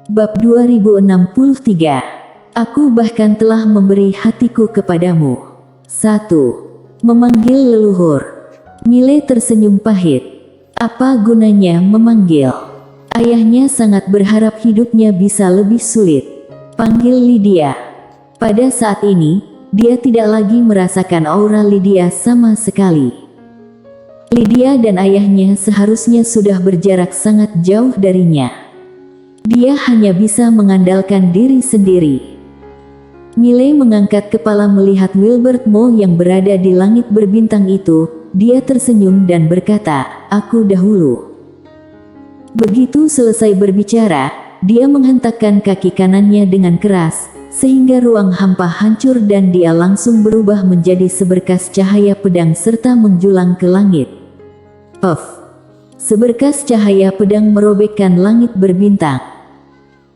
Bab 2063. Aku bahkan telah memberi hatiku kepadamu. 1. Memanggil leluhur. Mile tersenyum pahit. Apa gunanya memanggil? Ayahnya sangat berharap hidupnya bisa lebih sulit. Panggil Lydia. Pada saat ini, dia tidak lagi merasakan aura Lydia sama sekali. Lydia dan ayahnya seharusnya sudah berjarak sangat jauh darinya. Dia hanya bisa mengandalkan diri sendiri. Mile mengangkat kepala melihat Wilbert Mo yang berada di langit berbintang itu. Dia tersenyum dan berkata, "Aku dahulu." Begitu selesai berbicara, dia menghentakkan kaki kanannya dengan keras, sehingga ruang hampa hancur dan dia langsung berubah menjadi seberkas cahaya pedang serta menjulang ke langit. Puff! Seberkas cahaya pedang merobekkan langit berbintang.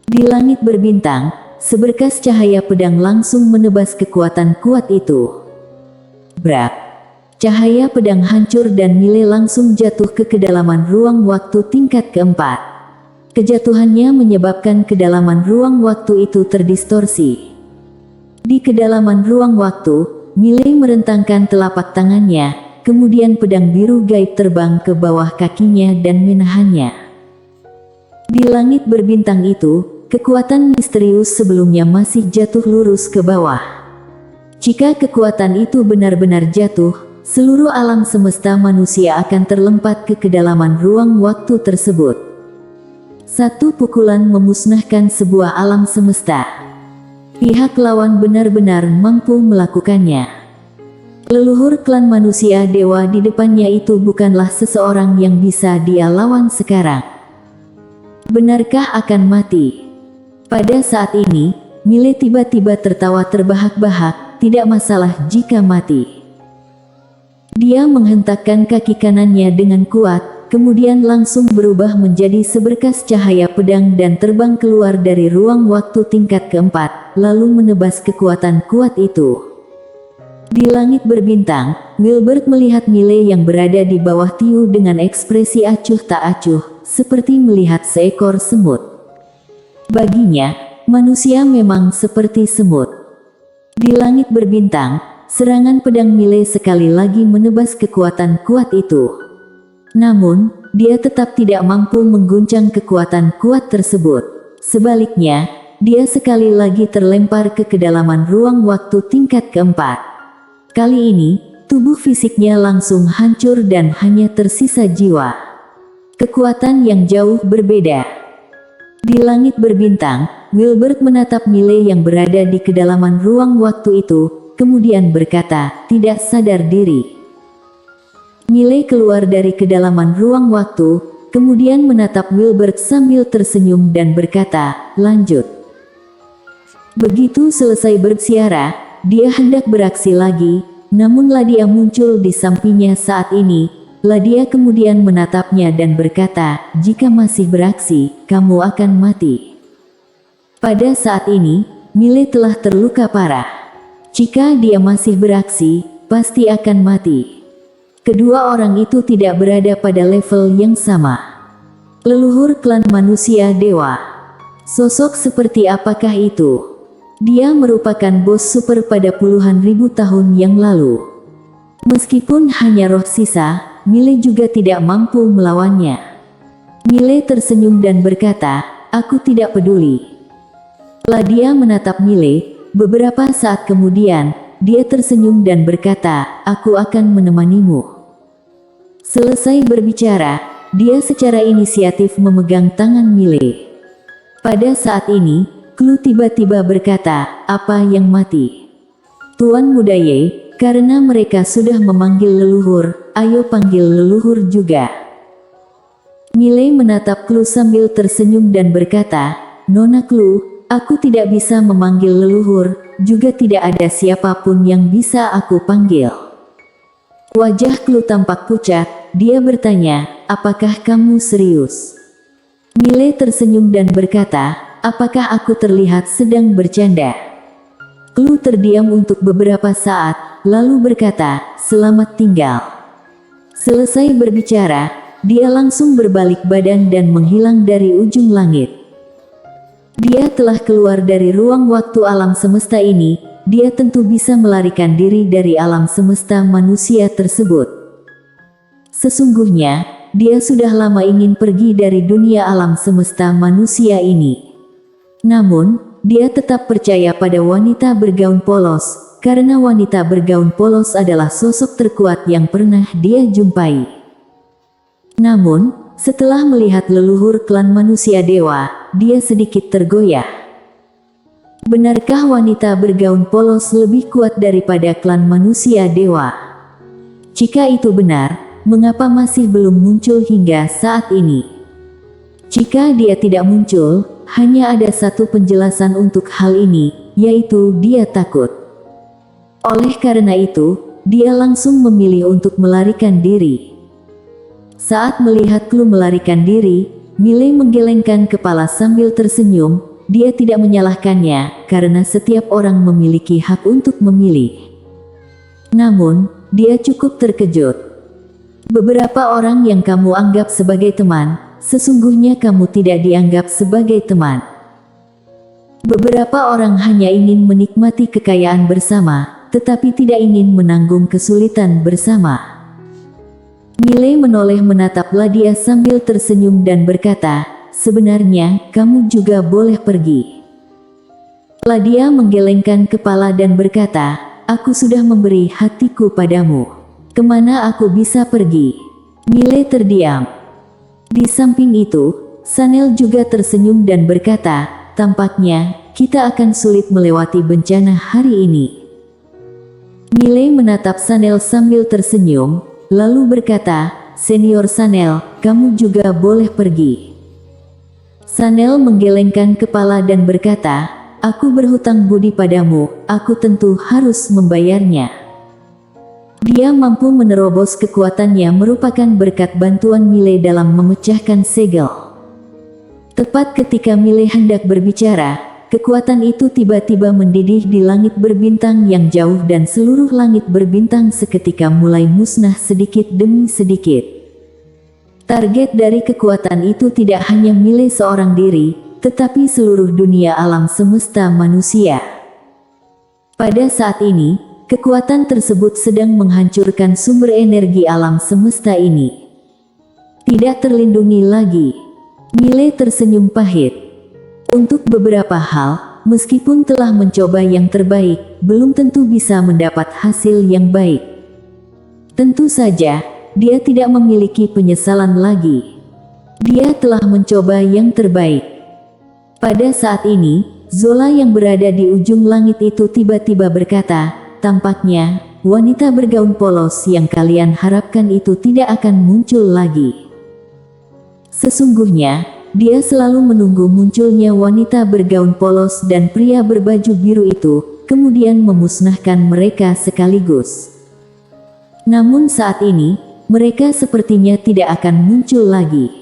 Di langit berbintang, seberkas cahaya pedang langsung menebas kekuatan kuat itu. Brak! Cahaya pedang hancur dan Mile langsung jatuh ke kedalaman ruang waktu tingkat keempat. Kejatuhannya menyebabkan kedalaman ruang waktu itu terdistorsi. Di kedalaman ruang waktu, Mile merentangkan telapak tangannya, kemudian pedang biru gaib terbang ke bawah kakinya dan menahannya. Di langit berbintang itu, kekuatan misterius sebelumnya masih jatuh lurus ke bawah. Jika kekuatan itu benar-benar jatuh, seluruh alam semesta manusia akan terlempar ke kedalaman ruang waktu tersebut. Satu pukulan memusnahkan sebuah alam semesta. Pihak lawan benar-benar mampu melakukannya. Leluhur klan manusia dewa di depannya itu bukanlah seseorang yang bisa dia lawan sekarang. Benarkah akan mati? Pada saat ini, Mile tiba-tiba tertawa terbahak-bahak, tidak masalah jika mati. Dia menghentakkan kaki kanannya dengan kuat, kemudian langsung berubah menjadi seberkas cahaya pedang dan terbang keluar dari ruang waktu tingkat keempat, lalu menebas kekuatan kuat itu. Di langit berbintang, Wilbert melihat Mile yang berada di bawah Tiu dengan ekspresi acuh tak acuh, seperti melihat seekor semut. Baginya, manusia memang seperti semut. Di langit berbintang, serangan pedang Mile sekali lagi menebas kekuatan kuat itu. Namun, dia tetap tidak mampu mengguncang kekuatan kuat tersebut. Sebaliknya, dia sekali lagi terlempar ke kedalaman ruang waktu tingkat keempat. Kali ini, tubuh fisiknya langsung hancur dan hanya tersisa jiwa. Kekuatan yang jauh berbeda. Di langit berbintang, Wilbert menatap Mile yang berada di kedalaman ruang waktu itu, kemudian berkata, tidak sadar diri. Mile keluar dari kedalaman ruang waktu, kemudian menatap Wilbert sambil tersenyum dan berkata, lanjut. Begitu selesai bersiara, dia hendak beraksi lagi, namun Lydia muncul di sampingnya saat ini. Lydia kemudian menatapnya dan berkata, jika masih beraksi, kamu akan mati. Pada saat ini, Mile telah terluka parah. Jika dia masih beraksi, pasti akan mati. Kedua orang itu tidak berada pada level yang sama. Leluhur klan manusia dewa. Sosok seperti apakah itu? Dia merupakan bos super pada puluhan ribu tahun yang lalu. Meskipun hanya roh sisa, Mile juga tidak mampu melawannya. Mile tersenyum dan berkata, aku tidak peduli. Lydia menatap Mile, beberapa saat kemudian, dia tersenyum dan berkata, aku akan menemanimu. Selesai berbicara, dia secara inisiatif memegang tangan Mile. Pada saat ini, Klu tiba-tiba berkata, apa yang mati? Tuan Muda Ye, karena mereka sudah memanggil leluhur, ayo panggil leluhur juga. Mile menatap Klu sambil tersenyum dan berkata, Nona Klu, aku tidak bisa memanggil leluhur, juga tidak ada siapapun yang bisa aku panggil. Wajah Klu tampak pucat, dia bertanya, apakah kamu serius? Mile tersenyum dan berkata, apakah aku terlihat sedang bercanda? Klu terdiam untuk beberapa saat, lalu berkata, selamat tinggal. Selesai berbicara, dia langsung berbalik badan dan menghilang dari ujung langit. Dia telah keluar dari ruang waktu alam semesta ini, dia tentu bisa melarikan diri dari alam semesta manusia tersebut. Sesungguhnya, dia sudah lama ingin pergi dari dunia alam semesta manusia ini. Namun, dia tetap percaya pada wanita bergaun polos, karena wanita bergaun polos adalah sosok terkuat yang pernah dia jumpai. Namun, setelah melihat leluhur klan manusia dewa, dia sedikit tergoyah. Benarkah wanita bergaun polos lebih kuat daripada klan manusia dewa? Jika itu benar, mengapa masih belum muncul hingga saat ini? Jika dia tidak muncul, hanya ada satu penjelasan untuk hal ini, yaitu dia takut. Oleh karena itu, dia langsung memilih untuk melarikan diri. Saat melihat Clue melarikan diri, Miley menggelengkan kepala sambil tersenyum. Dia tidak menyalahkannya, karena setiap orang memiliki hak untuk memilih. Namun, dia cukup terkejut. Beberapa orang yang kamu anggap sebagai teman, sesungguhnya kamu tidak dianggap sebagai teman. Beberapa orang hanya ingin menikmati kekayaan bersama, tetapi tidak ingin menanggung kesulitan bersama. Miley menoleh menatap Ladia sambil tersenyum dan berkata, "Sebenarnya, kamu juga boleh pergi." Ladia menggelengkan kepala dan berkata, "Aku sudah memberi hatiku padamu. Kemana aku bisa pergi?" Miley terdiam. Di samping itu, Sanel juga tersenyum dan berkata, "Tampaknya, kita akan sulit melewati bencana hari ini." Miley menatap Sanel sambil tersenyum, lalu berkata, "Senior Sanel, kamu juga boleh pergi." Sanel menggelengkan kepala dan berkata, "Aku berhutang budi padamu, aku tentu harus membayarnya." Dia mampu menerobos kekuatannya merupakan berkat bantuan Miley dalam memecahkan segel. Tepat ketika Miley hendak berbicara, kekuatan itu tiba-tiba mendidih di langit berbintang yang jauh dan seluruh langit berbintang seketika mulai musnah sedikit demi sedikit. Target dari kekuatan itu tidak hanya Miley seorang diri, tetapi seluruh dunia alam semesta manusia. Pada saat ini, kekuatan tersebut sedang menghancurkan sumber energi alam semesta ini. Tidak terlindungi lagi. Miley tersenyum pahit. Untuk beberapa hal, meskipun telah mencoba yang terbaik, belum tentu bisa mendapat hasil yang baik. Tentu saja, dia tidak memiliki penyesalan lagi. Dia telah mencoba yang terbaik. Pada saat ini, Zola yang berada di ujung langit itu tiba-tiba berkata, "Tampaknya, wanita bergaun polos yang kalian harapkan itu tidak akan muncul lagi." Sesungguhnya, dia selalu menunggu munculnya wanita bergaun polos dan pria berbaju biru itu, kemudian memusnahkan mereka sekaligus. Namun saat ini, mereka sepertinya tidak akan muncul lagi.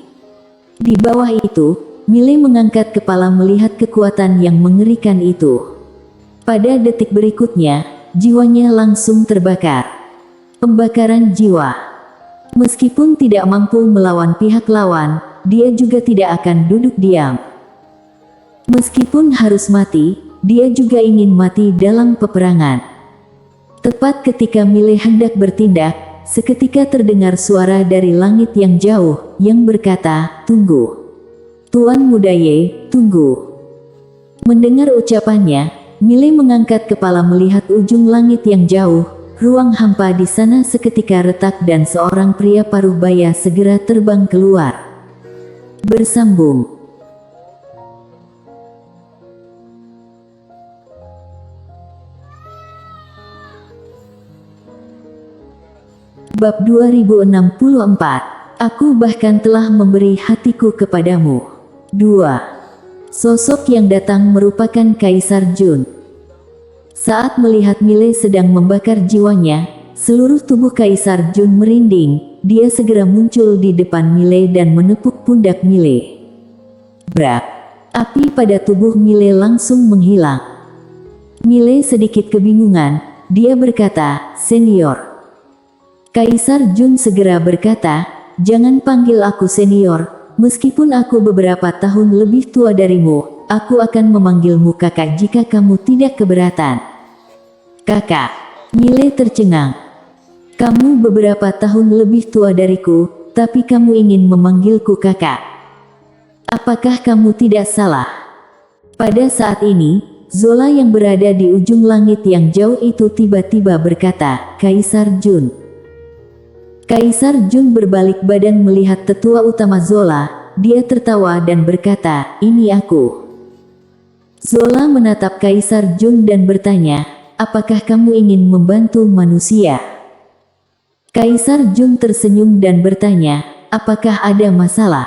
Di bawah itu, Miley mengangkat kepala melihat kekuatan yang mengerikan itu. Pada detik berikutnya, jiwanya langsung terbakar. Pembakaran jiwa. Meskipun tidak mampu melawan pihak lawan, dia juga tidak akan duduk diam. Meskipun harus mati, dia juga ingin mati dalam peperangan. Tepat ketika Miley hendak bertindak, seketika terdengar suara dari langit yang jauh, yang berkata, "Tunggu. Tuan Muda Ye, tunggu." Mendengar ucapannya, Miley mengangkat kepala melihat ujung langit yang jauh. Ruang hampa di sana seketika retak dan seorang pria paruh baya segera terbang keluar. Bersambung. Bab 2064. Aku bahkan telah memberi hatiku kepadamu. 2. Sosok yang datang merupakan Kaisar Jun. Saat melihat Miley sedang membakar jiwanya, seluruh tubuh Kaisar Jun merinding. Dia segera muncul di depan Miley dan menepuk pundak Miley. Brak! Api pada tubuh Miley langsung menghilang. Miley sedikit kebingungan. Dia berkata, "Senior." Kaisar Jun segera berkata, "Jangan panggil aku senior, meskipun aku beberapa tahun lebih tua darimu, aku akan memanggilmu kakak jika kamu tidak keberatan. Kakak, Mile tercengang. Kamu beberapa tahun lebih tua dariku, tapi kamu ingin memanggilku kakak. Apakah kamu tidak salah? Pada saat ini, Zola yang berada di ujung langit yang jauh itu tiba-tiba berkata, Kaisar Jun. Kaisar Jun berbalik badan melihat tetua utama Zola, dia tertawa dan berkata, ini aku. Zola menatap Kaisar Jun dan bertanya, apakah kamu ingin membantu manusia? Kaisar Jun tersenyum dan bertanya, apakah ada masalah?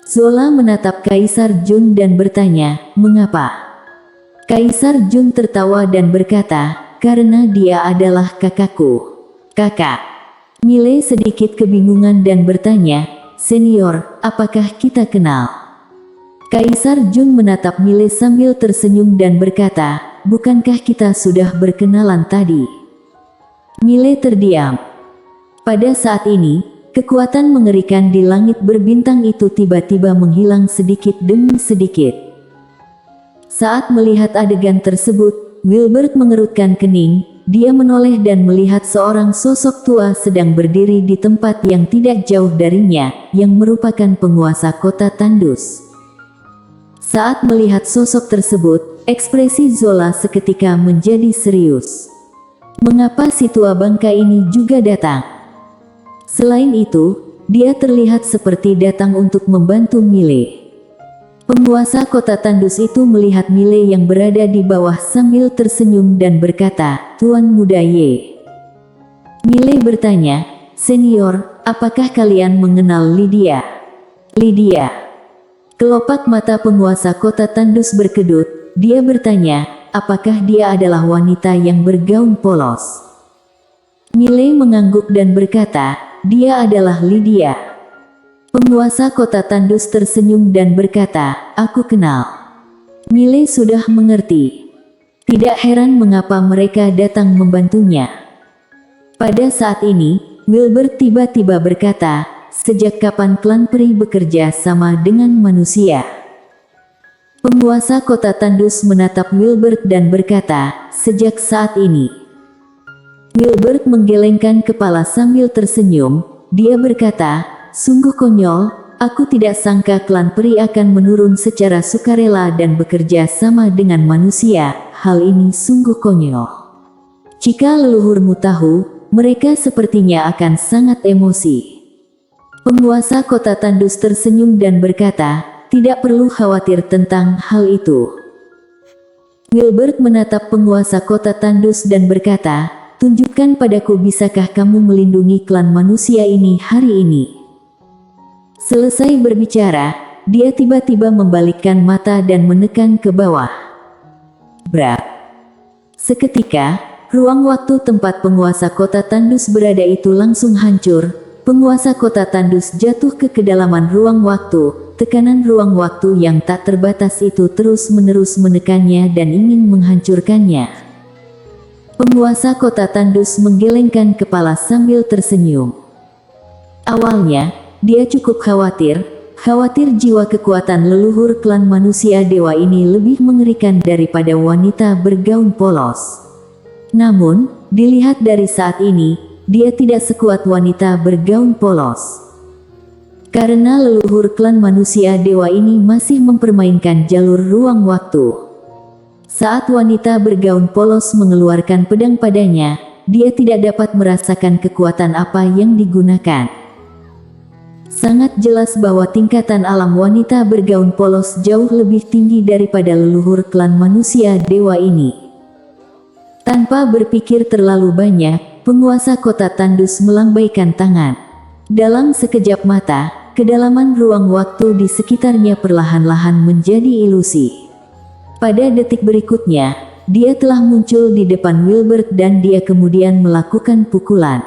Zola menatap Kaisar Jun dan bertanya, mengapa? Kaisar Jun tertawa dan berkata, karena dia adalah kakakku. Kakak. Mile sedikit kebingungan dan bertanya, senior, apakah kita kenal? Kaisar Jun menatap Mile sambil tersenyum dan berkata, bukankah kita sudah berkenalan tadi? Mile terdiam. Pada saat ini, kekuatan mengerikan di langit berbintang itu tiba-tiba menghilang sedikit demi sedikit. Saat melihat adegan tersebut, Wilbert mengerutkan kening, dia menoleh dan melihat seorang sosok tua sedang berdiri di tempat yang tidak jauh darinya, yang merupakan penguasa kota Tandus. Saat melihat sosok tersebut, ekspresi Zola seketika menjadi serius. Mengapa si tua bangka ini juga datang? Selain itu, dia terlihat seperti datang untuk membantu Mile. Penguasa kota Tandus itu melihat Mile yang berada di bawah sambil tersenyum dan berkata, Tuan Muda Ye. Mile bertanya, senior, apakah kalian mengenal Lydia? Lydia. Kelopak mata penguasa kota Tandus berkedut, dia bertanya, apakah dia adalah wanita yang bergaun polos? Mile mengangguk dan berkata, dia adalah Lydia. Penguasa kota Tandus tersenyum dan berkata, aku kenal. Mile sudah mengerti. Tidak heran mengapa mereka datang membantunya. Pada saat ini, Wilbert tiba-tiba berkata, sejak kapan klan peri bekerja sama dengan manusia? Penguasa kota Tandus menatap Wilbert dan berkata, sejak saat ini. Wilbert menggelengkan kepala sambil tersenyum, dia berkata, sungguh konyol, aku tidak sangka klan peri akan menurun secara sukarela dan bekerja sama dengan manusia, hal ini sungguh konyol. Jika leluhurmu tahu, mereka sepertinya akan sangat emosi. Penguasa kota Tandus tersenyum dan berkata, tidak perlu khawatir tentang hal itu. Wilbert menatap penguasa kota Tandus dan berkata, tunjukkan padaku bisakah kamu melindungi klan manusia ini hari ini. Selesai berbicara, dia tiba-tiba membalikkan mata dan menekan ke bawah. Brak. Seketika, ruang waktu tempat penguasa kota Tandus berada itu langsung hancur. Penguasa kota Tandus jatuh ke kedalaman ruang waktu. Tekanan ruang waktu yang tak terbatas itu terus-menerus menekannya dan ingin menghancurkannya. Penguasa kota Tandus menggelengkan kepala sambil tersenyum. Awalnya, dia cukup khawatir jiwa kekuatan leluhur klan manusia dewa ini lebih mengerikan daripada wanita bergaun polos. Namun, dilihat dari saat ini, dia tidak sekuat wanita bergaun polos. Karena leluhur klan manusia dewa ini masih mempermainkan jalur ruang waktu. Saat wanita bergaun polos mengeluarkan pedang padanya, dia tidak dapat merasakan kekuatan apa yang digunakan. Sangat jelas bahwa tingkatan alam wanita bergaun polos jauh lebih tinggi daripada leluhur klan manusia dewa ini. Tanpa berpikir terlalu banyak, penguasa kota Tandus melambaikan tangan. Dalam sekejap mata, kedalaman ruang waktu di sekitarnya perlahan-lahan menjadi ilusi. Pada detik berikutnya, dia telah muncul di depan Wilbert dan dia kemudian melakukan pukulan.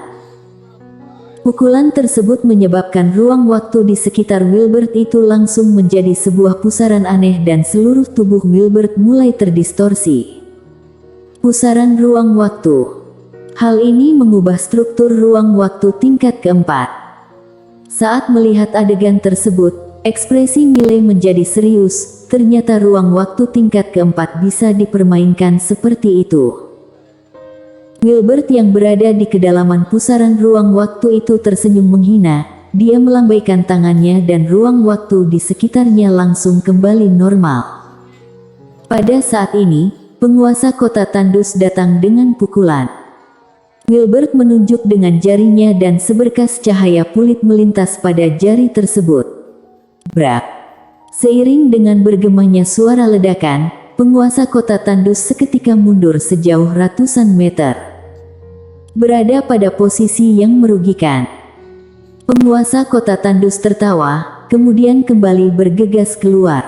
Pukulan tersebut menyebabkan ruang waktu di sekitar Wilbert itu langsung menjadi sebuah pusaran aneh dan seluruh tubuh Wilbert mulai terdistorsi. Pusaran ruang waktu. Hal ini mengubah struktur ruang waktu tingkat keempat. Saat melihat adegan tersebut, Ekspresi Mile menjadi serius, ternyata ruang waktu tingkat keempat bisa dipermainkan seperti itu. Wilbert yang berada di kedalaman pusaran ruang waktu itu tersenyum menghina, dia melambaikan tangannya dan ruang waktu di sekitarnya langsung kembali normal. Pada saat ini, penguasa kota Tandus datang dengan pukulan. Wilbert menunjuk dengan jarinya dan seberkas cahaya pulit melintas pada jari tersebut. Brak! Seiring dengan bergemanya suara ledakan, penguasa kota Tandus seketika mundur sejauh ratusan meter. Berada pada posisi yang merugikan. Penguasa kota Tandus tertawa, kemudian kembali bergegas keluar.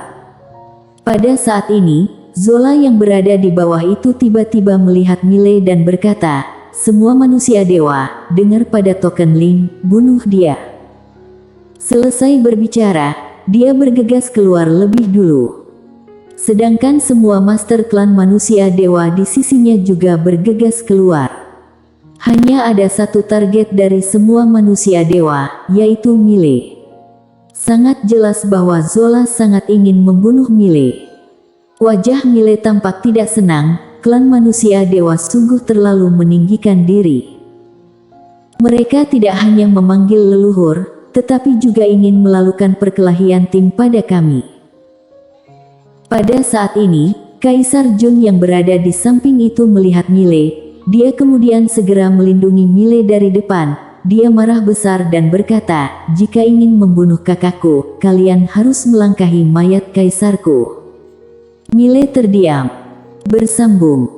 Pada saat ini, Zola yang berada di bawah itu tiba-tiba melihat Mile dan berkata, "Semua manusia dewa, dengar pada token Ling, bunuh dia." Selesai berbicara, dia bergegas keluar lebih dulu. Sedangkan semua master klan manusia dewa di sisinya juga bergegas keluar. Hanya ada satu target dari semua manusia dewa, yaitu Mile. Sangat jelas bahwa Zola sangat ingin membunuh Mile. Wajah Mile tampak tidak senang, klan manusia dewa sungguh terlalu meninggikan diri. Mereka tidak hanya memanggil leluhur, tetapi juga ingin melakukan perkelahian tim pada kami. Pada saat ini, Kaisar Jun yang berada di samping itu melihat Mile. Dia kemudian segera melindungi Mile dari depan. Dia marah besar dan berkata, "Jika ingin membunuh kakakku, kalian harus melangkahi mayat kaisarku." Mile terdiam. Bersambung.